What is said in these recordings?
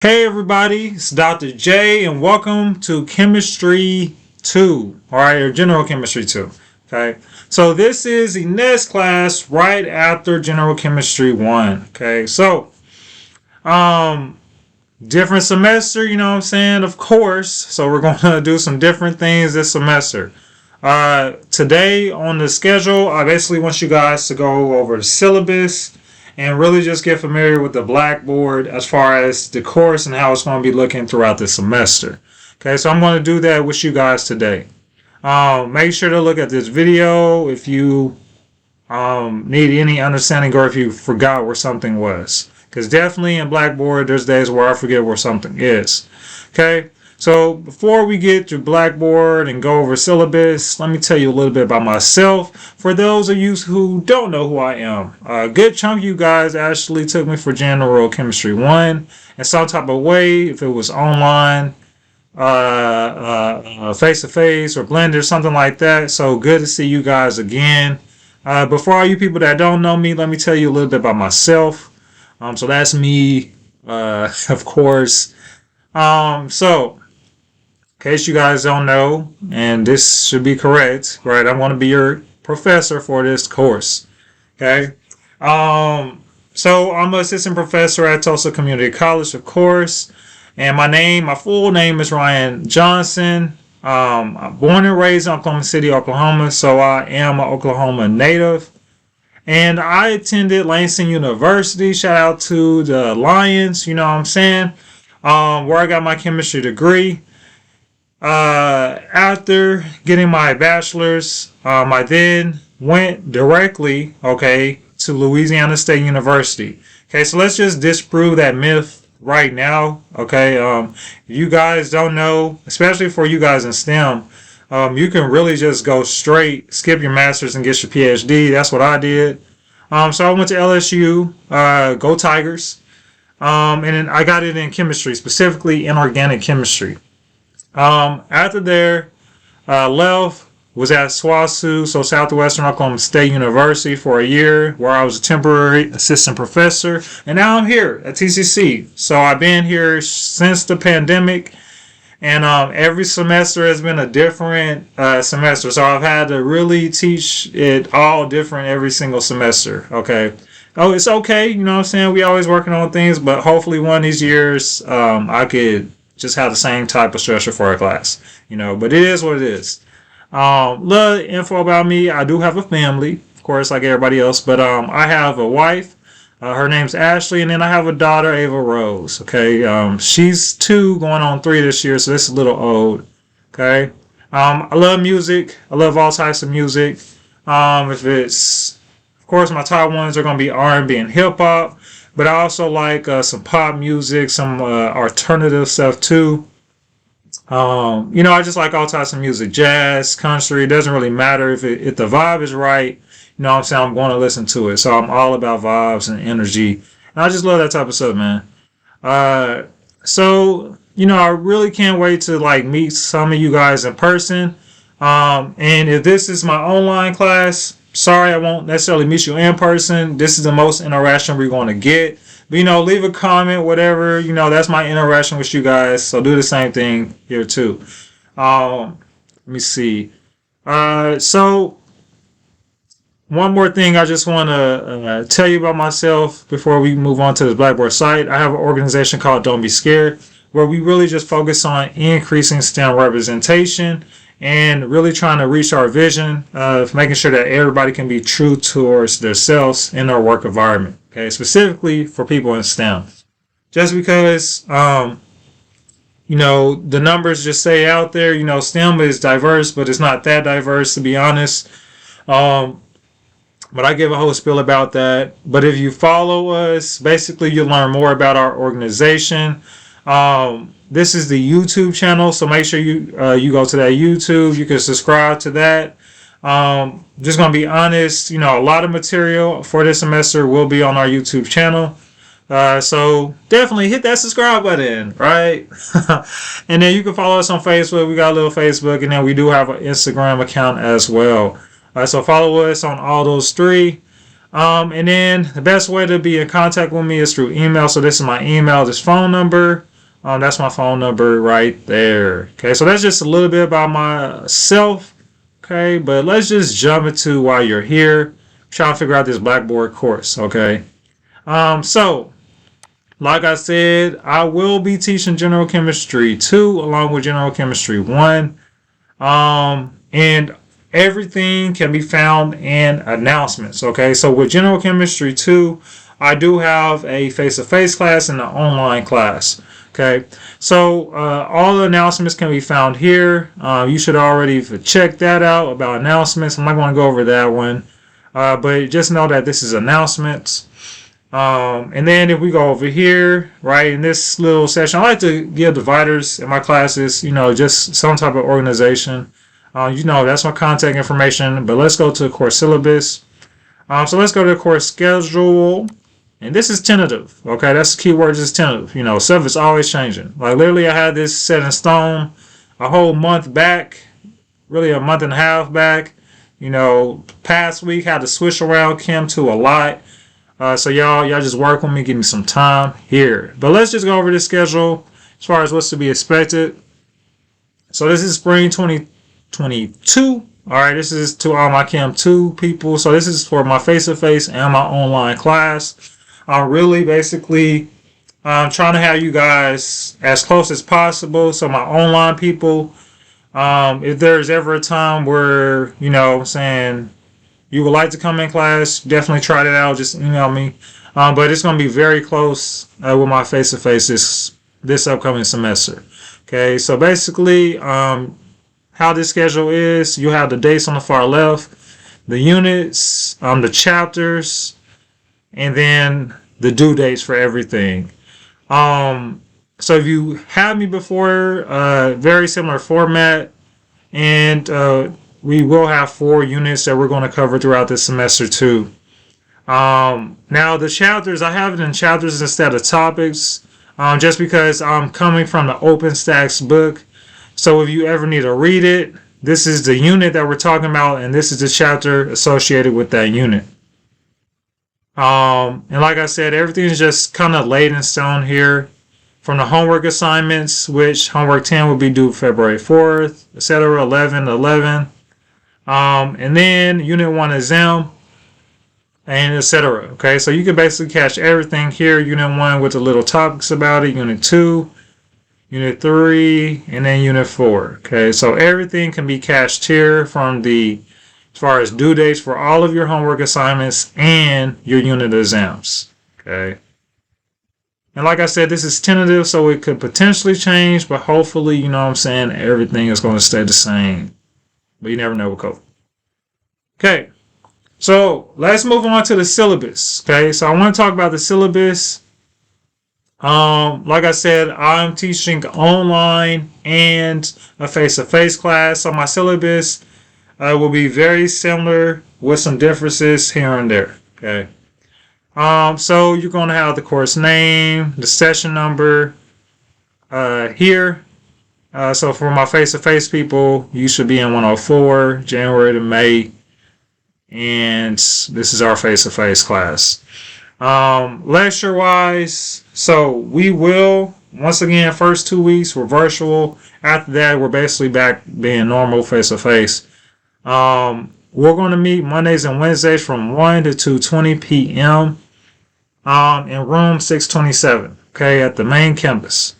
Hey everybody, it's Dr. J and welcome to Chemistry 2, alright, or General Chemistry 2, okay? So this is the next class right after General Chemistry 1, okay? So, different semester, you know what I'm saying, of course, so we're going to do some different things this semester. Today on the schedule, I basically want you guys to go over the syllabus and really just get familiar with the blackboard as far as the course and how it's going to be looking throughout the semester. Okay, so I'm going to do that with you guys today. Make sure to look at this video if you need any understanding or if you forgot where something was. Because definitely in Blackboard, there's days where I forget where something is. Okay, so before we get to Blackboard and go over syllabus, let me tell you a little bit about myself. For those of you who don't know who I am, a good chunk of you guys actually took me for General Chemistry 1 in some type of way, if it was online, face-to-face, or blended, something like that. So good to see you guys again. But for all you people that don't know me, let me tell you a little bit about myself. So that's me, of course. So in case you guys don't know, and this should be correct, right? I'm going to be your professor for this course. Okay. So I'm an assistant professor at Tulsa Community College, of course. And my full name is Ryan Johnson. I'm born and raised in Oklahoma City, Oklahoma. So I am an Oklahoma native. And I attended Langston University. Shout out to the Lions, you know what I'm saying? Where I got my chemistry degree. After getting my bachelor's, I then went directly, to Louisiana State University. Okay, so let's just disprove that myth right now. Okay, if you guys don't know, especially for you guys in STEM, you can really just go straight, skip your master's and get your PhD. That's what I did. So I went to LSU, go Tigers, and then I got it in chemistry, specifically inorganic chemistry. After there, left, was at SWASU, so Southwestern Oklahoma State University for a year, where I was a temporary assistant professor, and now I'm here at TCC. So I've been here since the pandemic, and every semester has been a different semester. So I've had to really teach it all different every single semester. Okay. Oh, it's okay. You know what I'm saying? We always working on things, but hopefully one of these years I could just have the same type of structure for a class. You know, but it is what it is. Little info about me. I do have a family, of course, like everybody else, but I have a wife. Her name's Ashley, and then I have a daughter, Ava Rose. Okay, she's 2, going on 3 this year, so this is a little old. Okay, I love music. I love all types of music. If it's, of course, my top ones are gonna be R&B and hip hop, but I also like some pop music, some alternative stuff too. I just like all types of music, jazz, country. It doesn't really matter if the vibe is right. You know what I'm saying? I'm going to listen to it. So I'm all about vibes and energy. And I just love that type of stuff, man. I really can't wait to meet some of you guys in person. And if this is my online class, sorry I won't necessarily meet you in person. This is the most interaction we're going to get. But, leave a comment, whatever. That's my interaction with you guys. So do the same thing here, too. Let me see. So one more thing I just want to tell you about myself before we move on to the Blackboard site. I have an organization called Don't Be Scared, where we really just focus on increasing STEM representation and really trying to reach our vision of making sure that everybody can be true towards themselves in their work environment. Okay, specifically for people in STEM. Just because, the numbers just say out there, STEM is diverse, but it's not that diverse, to be honest. But I give a whole spiel about that. But if you follow us, basically you'll learn more about our organization. This is the YouTube channel, so make sure you go to that YouTube. You can subscribe to that. Just gonna be honest, a lot of material for this semester will be on our YouTube channel. So definitely hit that subscribe button, right? And then you can follow us on Facebook. We got a little Facebook, and then we do have an Instagram account as well. So follow us on all those 3. And then the best way to be in contact with me is through email. So this is my email, this phone number. That's my phone number right there. Okay, so that's just a little bit about myself. Okay, but let's just jump into why you're here. Trying to figure out this Blackboard course. Okay, so like I said, I will be teaching General Chemistry 2 along with General Chemistry 1. And everything can be found in announcements. Okay, so with General Chemistry 2, I do have a face-to-face class and an online class. Okay, so all the announcements can be found here. You should already check that out about announcements. I'm not going to go over that one, but just know that this is announcements. And then if we go over here, right, in this little session, I like to give dividers in my classes, just some type of organization. That's my contact information. But let's go to the course syllabus. So let's go to the course schedule. And this is tentative. Okay, that's the key word, is tentative. Stuff is always changing. Like literally I had this set in stone a whole month back, really a month and a half back. Past week had to switch around Chem 2 a lot. So y'all just work with me, give me some time here. But let's just go over the schedule as far as what's to be expected. So this is spring 2022. All right, this is to all my Chem 2 people. So this is for my face-to-face and my online class. I'm really basically trying to have you guys as close as possible. So my online people, if there's ever a time where, saying you would like to come in class, definitely try that out. Just email me. But it's going to be very close with my face-to-face this upcoming semester. Okay, so basically how this schedule is, you have the dates on the far left, the units, the chapters, and then the due dates for everything. So if you have me before, very similar format, and we will have 4 units that we're going to cover throughout this semester too. Now the chapters, I have it in chapters instead of topics, just because I'm coming from the OpenStax book. So if you ever need to read it, this is the unit that we're talking about, and this is the chapter associated with that unit. And like I said, everything is just kind of laid in stone here. From the homework assignments, which homework 10 will be due February 4th, etc., 11. And then Unit 1 exam, and etc. Okay, so you can basically catch everything here. Unit 1 with the little topics about it. Unit 2, Unit 3, and then Unit 4. Okay, so everything can be catched here from as far as due dates for all of your homework assignments and your unit exams. Okay. And like I said, this is tentative, so it could potentially change, but hopefully, everything is going to stay the same. But you never know with COVID. Okay, so let's move on to the syllabus. Okay, so I want to talk about the syllabus. Like I said, I'm teaching online and a face-to-face class, so my syllabus will be very similar with some differences here and there. Okay. So you're going to have the course name, the session number here. So for my face-to-face people, you should be in 104, January to May. And this is our face-to-face class. Lecture-wise, so we will, once again, first 2 weeks, we're virtual. After that, we're basically back being normal face-to-face. We're going to meet Mondays and Wednesdays from 1 to 2:20 p.m. In room 627, okay, at the main campus.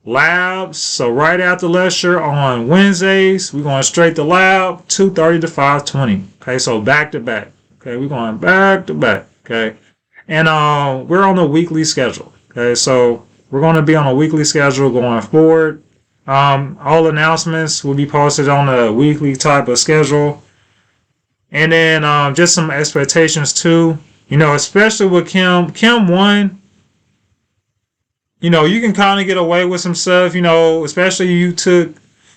Labs, so right after lecture on Wednesdays, we're going straight to lab, 2:30 to 5:20. Okay, so back to back. Okay, we're going back to back. Okay, and we're on a weekly schedule. Okay, so we're going to be on a weekly schedule going forward. All announcements will be posted on a weekly type of schedule. And then just some expectations too. Especially with Chem 1, you can kind of get away with some stuff, especially you took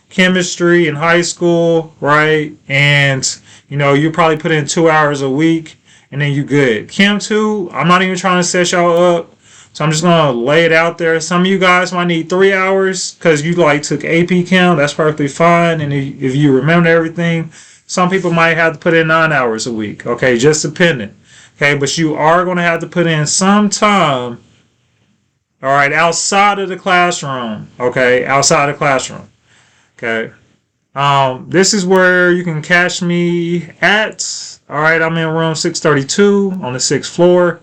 chemistry in high school, right? And, you probably put in 2 hours a week and then you good. Chem 2, I'm not even trying to set y'all up. So I'm just going to lay it out there. Some of you guys might need 3 hours because you took AP Chem. That's perfectly fine. And if you remember everything, some people might have to put in 9 hours a week. Okay, just depending. Okay, but you are going to have to put in some time All right, outside of the classroom. Okay, outside the classroom. Okay. This is where you can catch me at. All right, I'm in room 632 on the 6th floor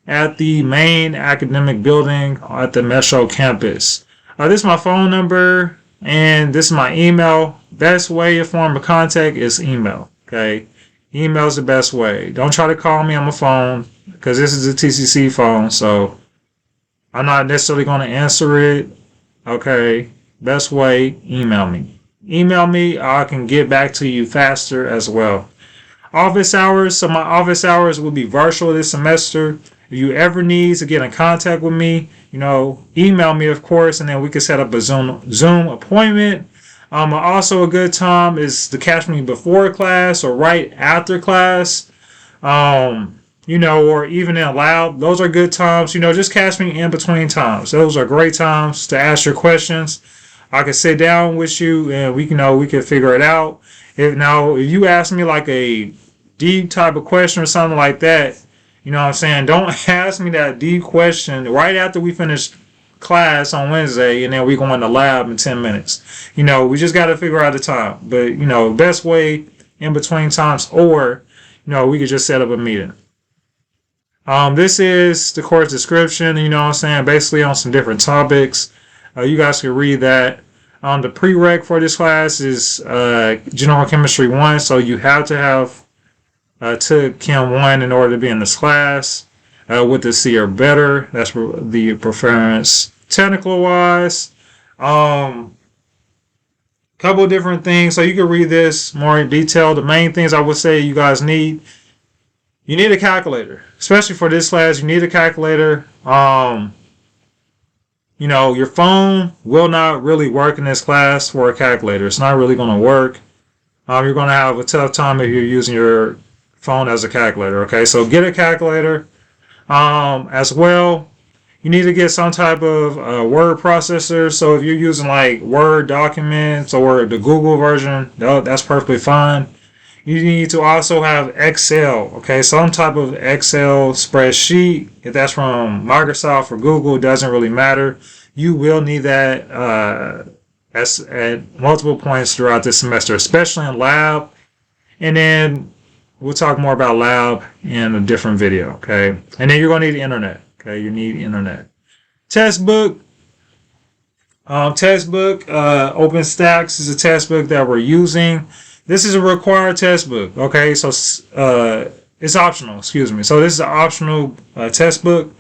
at the main academic building at the Metro campus. This is my phone number and this is my email. Best way, form of contact is email. Okay, email is the best way. Don't try to call me on my phone because this is a TCC phone, so I'm not necessarily going to answer it. Okay, best way, email me. Email me, I can get back to you faster as well. Office hours, so my office hours will be virtual this semester. If you ever need to get in contact with me, email me, of course, and then we can set up a Zoom appointment. Also a good time is to catch me before class or right after class. Or even in lab. Those are good times. Just catch me in between times. Those are great times to ask your questions. I can sit down with you and we can figure it out. If you ask me like a deep type of question or something like that, you know what I'm saying? Don't ask me that deep question right after we finish class on Wednesday and then we go in the lab in 10 minutes. We just got to figure out the time. But, best way in between times, or, we could just set up a meeting. This is the course description, basically on some different topics. You guys can read that. The prereq for this class is General Chemistry 1, so you have to have took Chem 1 in order to be in this class with the C or better. That's the preference. Technical wise, couple of different things. So you can read this more in detail. The main things I would say you guys need. You need a calculator, especially for this class. You need a calculator. Your phone will not really work in this class for a calculator. It's not really going to work. You're going to have a tough time if you're using your phone as a calculator. Okay, so get a calculator. As well, you need to get some type of word processor. So if you're using like Word documents or the Google version, that's perfectly fine. You need to also have Excel, okay? Some type of Excel spreadsheet. If that's from Microsoft or Google, it doesn't really matter. You will need that at multiple points throughout this semester, especially in lab. And then we'll talk more about lab in a different video, okay? And then you're going to need internet, okay? You need internet. Textbook. OpenStax is a textbook that we're using. This is a required textbook, okay? So it's optional, excuse me. So this is an optional textbook.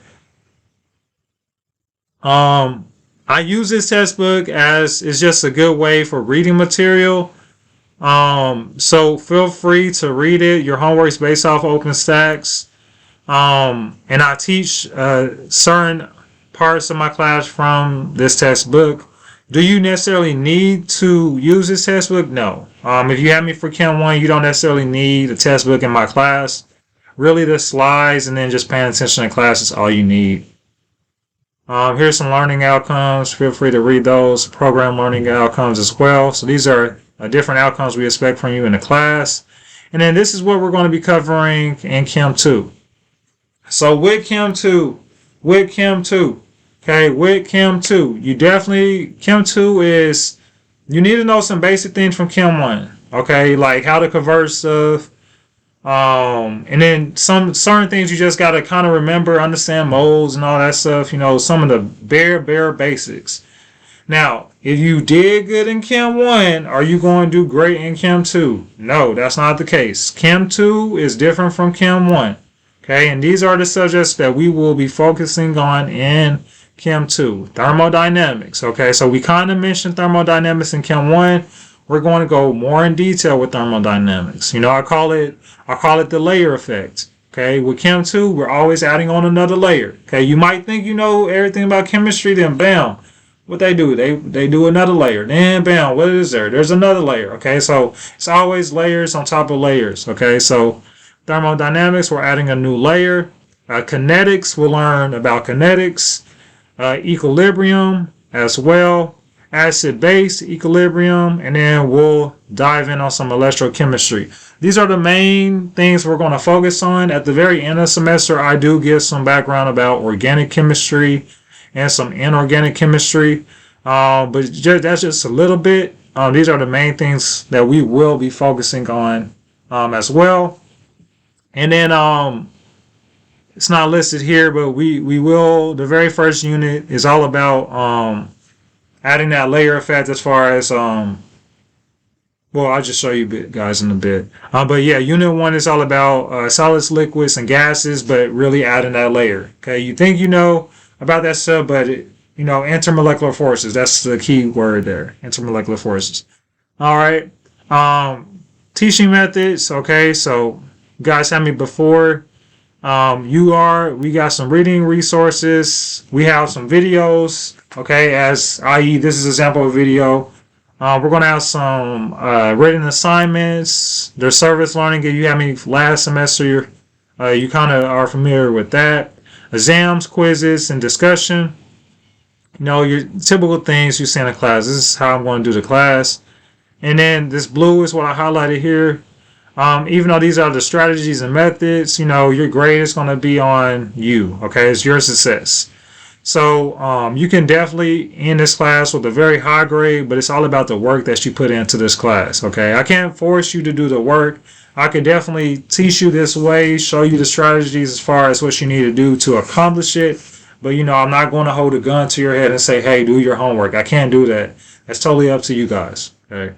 I use this textbook as it's just a good way for reading material. So feel free to read it. Your homework is based off OpenStax. And I teach certain parts of my class from this textbook. Do you necessarily need to use this textbook? No. If you have me for Chem 1, you don't necessarily need a textbook in my class. Really, the slides and then just paying attention in class is all you need. Here's some learning outcomes. Feel free to read those. Program learning outcomes as well. So these are different outcomes we expect from you in the class. And then this is what we're going to be covering in Chem 2. So with Chem 2, okay, with Chem 2, Chem 2 is, you need to know some basic things from Chem 1, okay, like how to convert stuff, and then some certain things you just got to kind of remember, understand moles and all that stuff, some of the bare basics. Now, if you did good in Chem 1, are you going to do great in Chem 2? No, that's not the case. Chem 2 is different from Chem 1, okay, and these are the subjects that we will be focusing on in Chem 2, thermodynamics. Okay, so we kind of mentioned thermodynamics in Chem 1. We're going to go more in detail with thermodynamics. I call it the layer effect. Okay, with Chem 2, we're always adding on another layer. Okay, you might think you know everything about chemistry, then bam, what they do, they do another layer. Then bam, what is there? There's another layer. Okay, so it's always layers on top of layers. Okay, so thermodynamics, we're adding a new layer. Kinetics, we'll learn about kinetics. Equilibrium as well, acid-base equilibrium, and then we'll dive in on some electrochemistry. These are the main things we're going to focus on. At the very end of the semester, I do give some background about organic chemistry and some inorganic chemistry. But that's just a little bit. These are the main things that we will be focusing on as well. And then it's not listed here, but we will. The very first unit is all about adding that layer effect as far as well, I'll just show you guys in a bit. But yeah, Unit 1 is all about solids, liquids, and gases, but really adding that layer. Okay, you think you know about that stuff, but intermolecular forces. That's the key word there. Intermolecular forces. All right. Teaching methods. Okay, so you guys had me before. We got some reading resources. We have some videos. Okay, as i.e. this is an example of a video. We're going to have some written assignments. There's service learning. If you had me last semester, you kind of are familiar with that. Exams, quizzes, and discussion. Your typical things you see in a class. This is how I'm going to do the class. And then this blue is what I highlighted here. Even though these are the strategies and methods, your grade is going to be on you. Okay, it's your success. So you can definitely end this class with a very high grade, but it's all about the work that you put into this class. Okay, I can't force you to do the work. I can definitely teach you this way, show you the strategies as far as what you need to do to accomplish it. But I'm not going to hold a gun to your head and say, hey, do your homework. I can't do that. That's totally up to you guys. Okay.